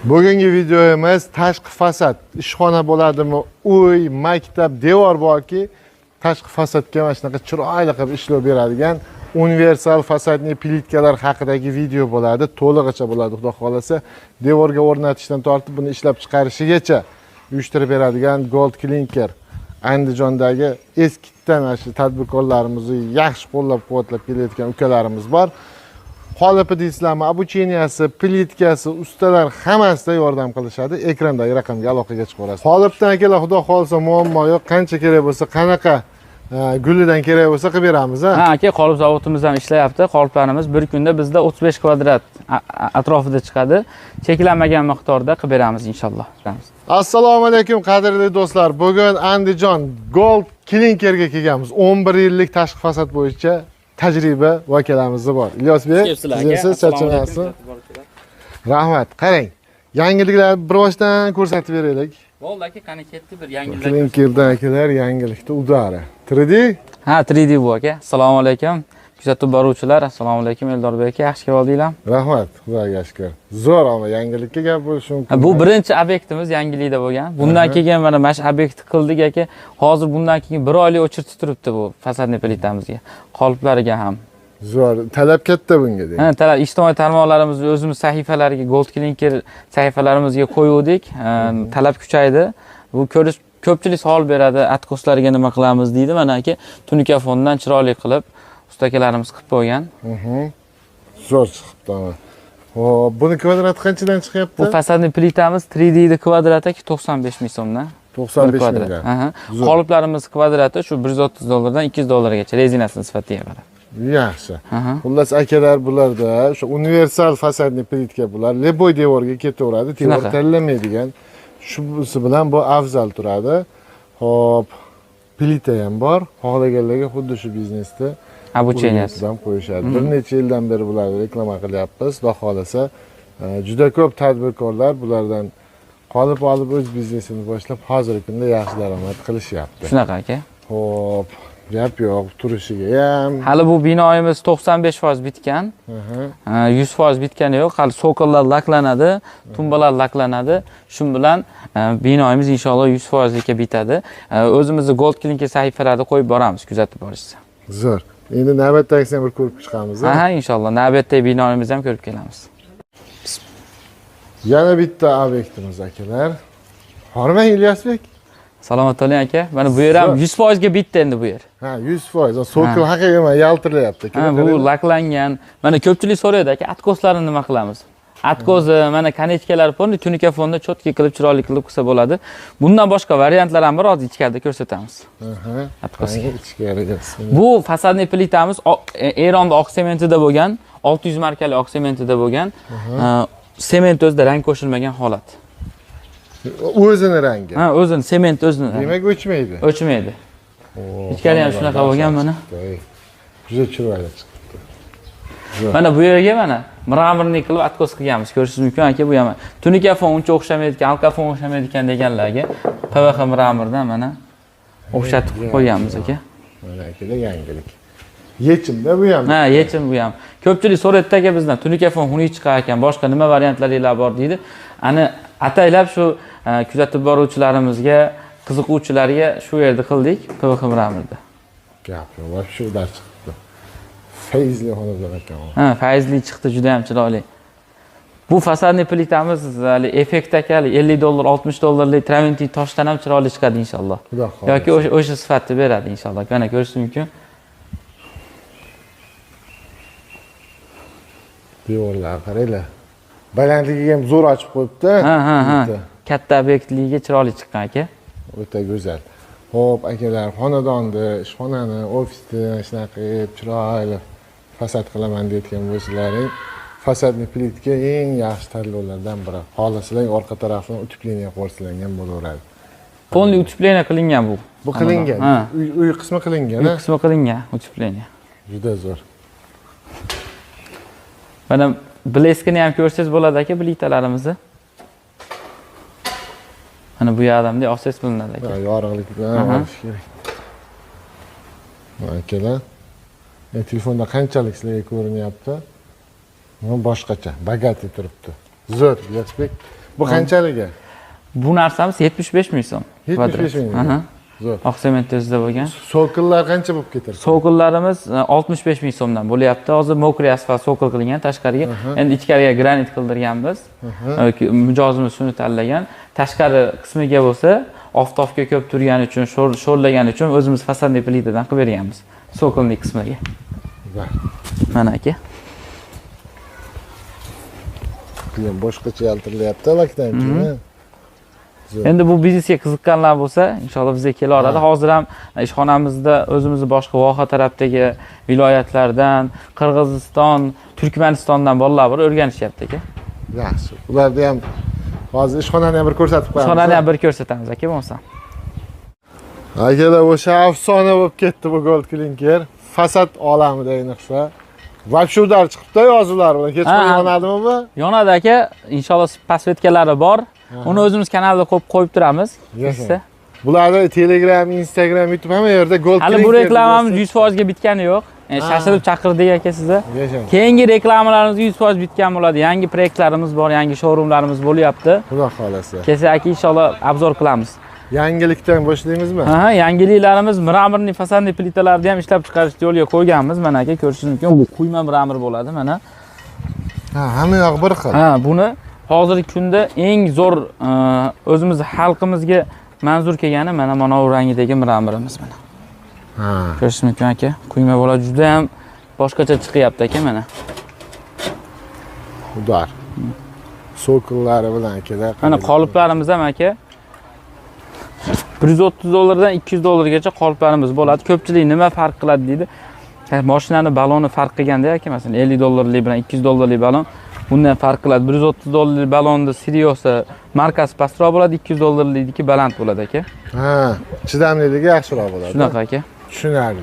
Bugungi videomiz tashqi fasad. Ishxona bo'ladimi, uy, maktab, devor borki, tashqi fasadga mana shunaqa chiroyli qilib ishlov beradigan universal fasadli plitkalar haqidagi video bo'ladi. To'lig'icha bo'ladi, xudo xolasa. Devorga o'rnatishdan tortib buni ishlab chiqarishigacha uyushtirib beradigan Gold Clinker. Andijondagi eskidan mana shu tadbirkorlarimizni yaxshi qo'llab-quvvatlab kelayotgan ukalarimiz bor. Qolipi deysizlarmi, obucheniyasi, plitkasi, ustalar hammasida yordam qilishadi. Ekrandagi raqamga aloqaga chiqaverasiz. Qolipdan akalar, xudo xolsa muammo yo'q. Qancha kerak bo'lsa, qanaqa gulidan kerak bo'lsa qilib beramiz, ha? Ha, aka, qolip zavodimiz ham ishlayapti. Qoliplarimiz bir kunda bizda 35 kvadrat atrofida chiqadi. Cheklanmagan miqdorda qilib beramiz inshaalloh. Assalomu alaykum qadrli do'stlar. Bugun Andijon Gold Clinkerga kelganmiz. 11 yillik tashqi fasad bo'yicha tajriba vakilamiz bor. Ilyosbek, sizlarga charchamayapsiz. Rahmat. Qarang, yangiliklarni bir boshdan ko'rsatib beraylik. Bo'ldi aka, qani ketdi bir yangilik. Clinkerdan akalar yangilikda udari. 3D? Ha, 3D bu aka. Assalomu alaykum. Kuzatib boruvchilar, assalomu alaykum Eldorbek aka, yaxshi keldinglar. Rahmat, Xudoga shukr. Zo'r ama yangilikka gap bo'lishi mumkin. Bu birinchi obyektimiz yangilikda bo'lgan. Bundan keyin mana shu obyektni qildik aka. Hozir bundan keyin 1 oylik o'chirtib turibdi bu fasadni plitamizga, qoliplariga ham. Zo'r, talab katta bunga deydi. Ha, talab ijtimoiy tarmoqlarimizni o'zimiz sahifalariga, Gold Clinker sahifalarimizga qo'yuvdik. Talab kuchaydi. Bu ko'pchilik savol beradi, atkoslarga nima qilamiz deydi. Mana aka, tunika fondan chiroyli qilib ustakalarimiz qilib qo'ygan. Zo'r chiqibdi. Xo'p, buni kvadrati qanchadan chiqyapti? Bu fasadni plitamiz 3D kvadrati 95 ming so'mdan. 95 mingdan. Aha. Qoliplarimiz kvadrati shu 130 dollardan 200 dollargacha rezinasini sifatiga qarab. Yaxshi. Xullas akalar, bularda o'sha universal fasadni plitka bular leboy devorga ketaveradi, devor tanlamaydigan. Shusi bilan bu afzal turadi. Xo'p, plita ham bor. Xohlaganlarga xuddi shu biznesda obucheniyasi ham qo'yishadi. Bir necha yildan beri bularni reklama qilyapmiz. Xudo xolasa, juda ko'p tadbirkorlar bulardan qolib olib o'z biznesini boshlab hozirgi kunda yaxshi daromad qilishyapti. Shunaqa aka. Xo'p, gap yo'q, turishiga ham. Hali bu binoyimiz 95% bitgan. 100% bitgani yo'q. Hali sokollar laklanadi, tumbalar laklanadi. Shu bilan binoyimiz inshaalloh 100% ga bitadi. O'zimizni Gold Clinker sahifalarida qo'yib boramiz, kuzatib borishsa. Zo'r. Endi navbatdagisini bir ko'rib chiqamiz. Ha, inshaalloh navbatdagi binoyimizni ham ko'rib kelamiz. Yana bitta obyektimiz akalar. Hormang Ilyosbek. Salomat bo'ling aka. Mana bu yer ham 100% ga bitdi endi bu yer. Ha, 100%. Sokol haqiqatan yaltirlayapti. Ha, bu laklangan. Mana ko'pchilik so'raydi aka, atkoslarini nima qilamiz? Atkozi, mana konechkalar fonda, tunika fonda cho'tki qilib, chiroyli qilib qilsa bo'ladi. Bundan boshqa variantlar ham bor, hozir ichkarida ko'rsatamiz. Atkozga. Bu fasadni plitamiz Eronda oq sementida bo'lgan, 600 markali oq sementida bo'lgan. Sement o'zida rang qo'shilmagan holat. O'zini rangi. Ha, o'zini, sement o'zini. Demak, o'chmaydi. O'chmaydi. Ichkari ham shunaqa bo'lgan mana. Juda chiroyli chiqibdi. Mana bu yerga mana mramorni qilib atkos qilganmiz. Ko'rishingiz mumkin aka, bu ham. Tunika fon uncha o'xshamaydi ekan, halqa fon o'xshamaydi ekan deganlarga PVH mramordan mana o'xshatib qo'yganmiz aka. Mana akada yangilik. Yechimda bu ham. Ha, yechim bu ham. Ko'pchilik so'raydi aka bizdan, tunika fon xunuk chiqar ekan, boshqa nima variantlaringlar bor deydi. Ani ataylab shu kuzatib boruvchilarimizga, qiziquvchilarga shu yerda qildik, PVH mramorda. Gap yo'q, shu dar chiqdi. Fayzli xonadon ekan. Ha, fayzli chiqdi, juda ham chiroyli. Bu fasadni plitamiz hali effekt akali 50 dollar, 60 dollarlik traventin toshdan ham chiroyli chiqadi inshaalloh. Xudo xohlasa. Yoki o'sha sifatni beradi inshaalloh. Mana ko'rishingiz mumkin. Devorlar qaranglar. Balandligiga ham zo'r ochib qo'yibdi. Ha. Katta obyektligiga chiroyli chiqqan aka. O'ta go'zal. Xo'p, akalar, xonadonni, ishxonani, ofisni shunaqa qilib chiroyli fasad qilaman deyotgan bo'lsalaring, fasadni plitka eng yaxshi tanlovlardan biri. Xohlasanglar orqa tarafini utupleniya qo'ysalar bo'laveradi. Polniy utupleniya qilingan bu. Bu qilingan. Uy qismi qilingan, Uy qismi qilingan utupleniya. Juda zo'r. Mana bleskini ham ko'rsangiz bo'ladi aka, plitalarimizni. Mana bu yerdamda oqsiz bilinadi aka. Yorug'lik bilan olish kerak. Akalar, telefonda qanchalik sizlarga ko'rinyapti? Bu boshqacha, bagati turibdi. Zo'r, Ilyosbek. Bu qanchaliga? Bu narsamiz 75 ming so'm. 75 ming. Aha. Zo'r. Oq sementda bo'lgan. So'killar qancha bo'lib ketadi? So'qillarimiz 65 ming so'mdan bo'lyapti. Hozir mokriy asfalt so'qil qilingan tashqariga. Endi ichkariga granit qildirganmiz. Mijozimiz shuni tanlagan. Tashqari qismiga bo'lsa, oftobga ko'p turgani uchun, sho'rlagani uchun o'zimiz fasadniy plitadan qilib berganmiz. So'qilning qismiga. Mana aka. Bu ham boshqacha yaltirilyapti lakdan keyin. Endi bu biznesga qiziqqanlar bo'lsa, inshaalloh bizga kela oladi. Hozir ham ishxonamizda o'zimizni boshqa voha tarafdagi viloyatlardan, Qirg'iziston, Turkmanistondan bolalar bor, o'rganishyapti aka. Yaxshi. Ularda ham hozir ishxonani ham bir ko'rsatib qo'yamiz. Ishxonani ham bir ko'rsatamiz aka bo'lsa. Akalar, o'sha afsona bo'lib ketdi bu Gold Clinker. Fasad olamida ayniqsa. Вообще udar chiqibdi yozuvlar bilan. Kechqurun yonadimi bu? Yonadi aka. Inshaalloh pasvetkalari bor. Uni o'zimiz kanalda qo'yib turamiz. Bularda Telegram, Instagram, YouTube hamma yerda Gold Clinker. Hali bu reklamamiz 100% ga bitgani yo'q. Shashilib chaqirdik aka sizni. Keyingi reklamalarimiz 100% bitgan bo'ladi. Yangi proyektlarimiz bor, yangi showroomlarimiz bo'lyapti. Xudo xolasa. Kelsa aka inshaalloh obzor qilamiz. Yangilikdan boshlaymizmi? Ha, yangiliklarimiz mramorniy fasadniy plitalarni ham ishlab chiqarishni yo'lga qo'yganmiz. Mana aka ko'rishingiz mumkin. Bu quyma mramor bo'ladi mana. Ha, hamma yoq bir xil. Ha, buni hozirgi kunda eng zo'r o'zimiz xalqimizga manzur kelgani mana bu rangidagi mramorimiz mana. Ha. Ko'rishingiz mumkin aka. Quyma bo'ladi, juda ham boshqacha chiqyapti aka mana. Udar. So'killari bilan akada. Mana qoliplarimiz ham aka $130 dan $200 qoliplarimiz bo'ladi. Ko'pchilik nima farq qiladi deydi. Mashinani baloni farq qilganda aka, masalan $50 bilan $200 balon bundan farq qiladi. $130 balonni Siriosa markasi pastroq bo'ladi, $200 baland bo'ladi aka. Ha, chidamliligi yaxshiroq bo'ladi. Shunaqa aka. Tushunarli.